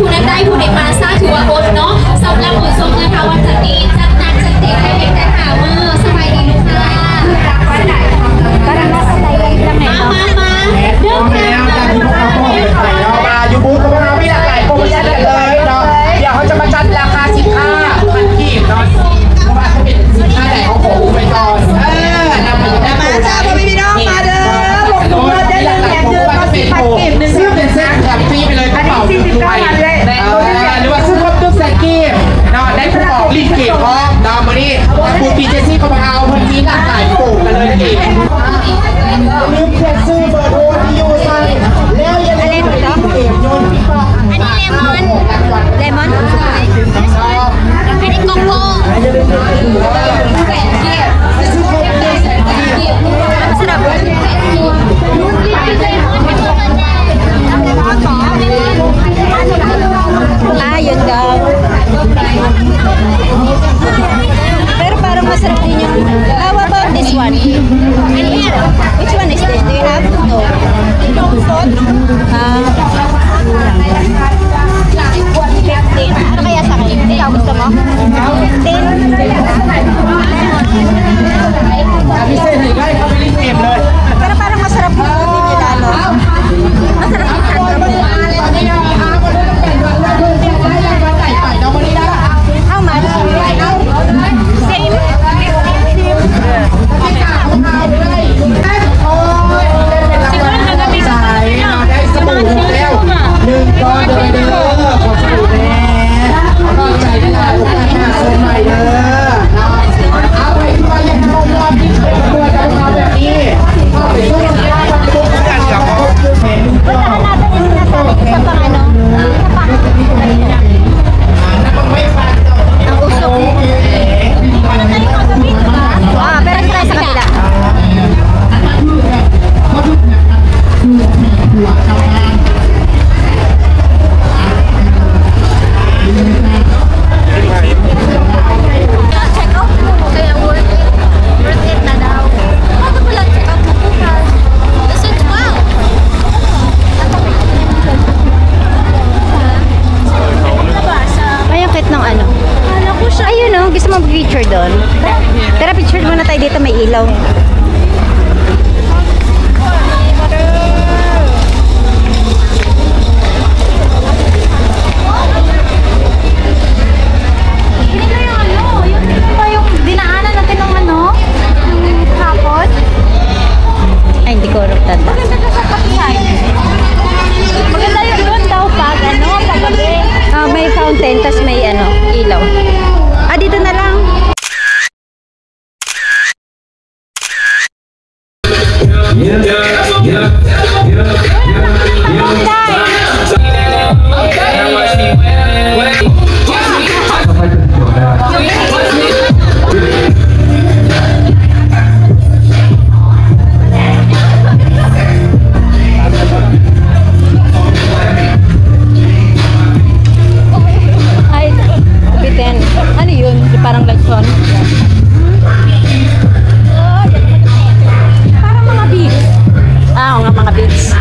ผู้นั้นได้ผู้ใดมาซาถือว่าอดเนาะสำหรับผู้ชมนะคะวันจันนี้จัดหนักจัดเต็มให้เด็กแต่หามือสบายดีลูกค้ามาเดินทางมาอยู่บูธของเราไม่หลากหลายโปรโมชั่นกันเลยเนาะเดี๋ยวเขาจะมาจัดราคาสินค้าพันกีบเนาะเพราะว่าถ้าเป็นสินค้าไหนเขาขออุไปก่อนนำมาจ้าพี่น้องมาเด้อลงทุนได้เลยแถมเดือนละ10,000กีบซื้อเป็นเซ็ตแถมฟรีไปเลยกระเป๋าด้วยหรือว่าซื้อครบทุกเซ็ตกีบเนาะได้กระเป๋ารีดเก็บพร้อมเนาะมาดิบูธปีเจซี่เขามาเอาพันนี้หลากหลายปลูกกันเลยนะอีกลืมเช็คชื่อเบอร์โทรที่อยู่ใส่แล้วอย่าลืมไปเก็บโยนพี่ปอกอันนี้เลมอนอันนี้โกโก้สำหรับayun daw. Pero parang masarap din yung... How about this one? Which one is this? Do you have? No. Ano kaya sa akin? Ikaw gusto mo? 15? Pero parang masarap din yung lalo. Masarap yung How much? Same? Picture doon. Tara, picture muna tayo dito, may ilaw. Yung dinaanan natin ng yung hapon. Ay, hindi ko tanda. Maganda sa patihan. Maganda yung doon daw pag paggabi. May fountain, tas may ilaw. Dito na lang. Ano yun? Parang lechon. Parang mga beets. Oo nga, mga beets.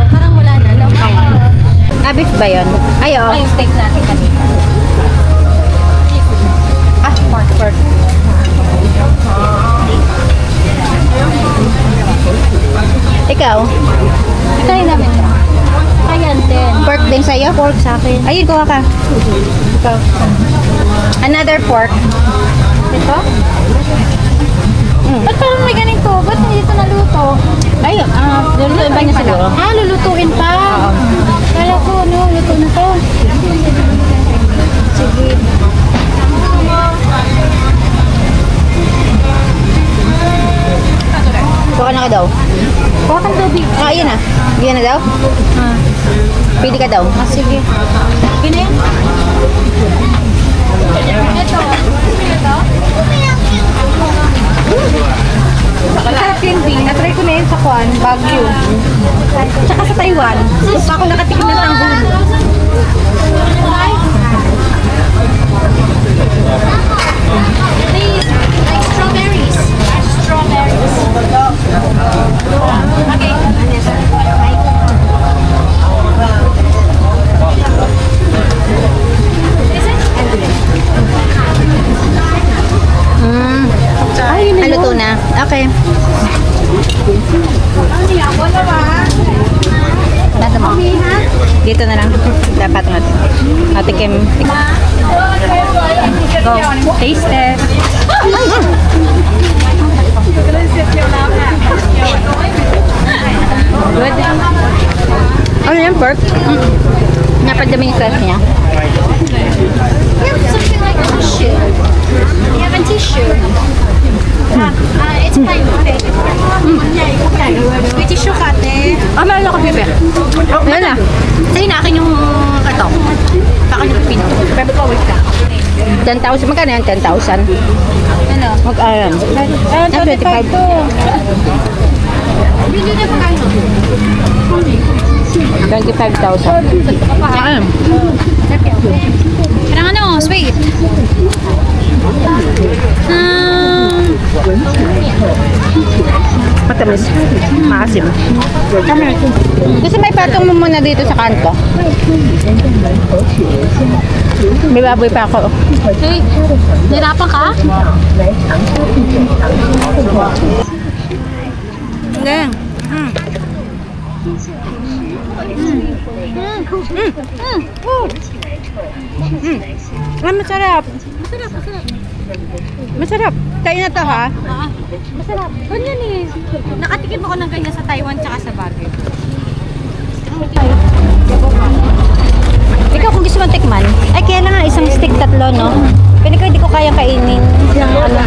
Parang wala na. Beef ba yun? Ay, oo. Ay, yung steak natin kanina. Pork. Ikaw? Try namin. Ayan din. Pork din sa'yo? Pork sa akin. Ayun, kuha ka. Ikaw. Another pork. Ito? Ba't parang may ganito? Ba't hindi ito naluto? Ay, lulutuin pa niya siguro. Lulutuin pa? Oo. Kala ko, luto na to. Sige. Kuha na ka daw. Kuha ka daw, Big. Ayun na. Bigyan na daw? Pili ka daw. Sige. Gina yan? Ito. Masarap yung Big. Na-try ko na yun sa Kwan, Baguio. Tsaka sa Taiwan. Tapos ako nakatikim ng tanghulu. Please. Nasa mo? Dito na lang. Dapat natin. Ate Kim. Go. Taste test. Good. Ano yan, pork? Napadami yung sauce niya. Something like a tissue. You have a tissue. It's fine. Okay. May tissue ka, ate. Meron ako, Bebe. Meron na. Sa'yo na akin yung ito. Akin yung pinto. Bebe ko, wait ka. 10,000. Magkano yan? 10,000? Ano? Mag-aram. 25 to. Hindi na pagkano. 25,000. Ayan. Parang ano, sweet. Matamis. Maasim. Gusto may patong mo muna dito sa kanto. May baboy pa ako. Hey, nirapan ka? Galing. Masarap. Masarap. Tayo na to, ha? Masarap. Ganyan eh. Nakatikim ako ng ganyan sa Taiwan tsaka sa Baguio. Ikaw kung gusto mong tikman, ay kaya lang nga isang stick 3, no? Pero hindi ko kayang kainin ng ano.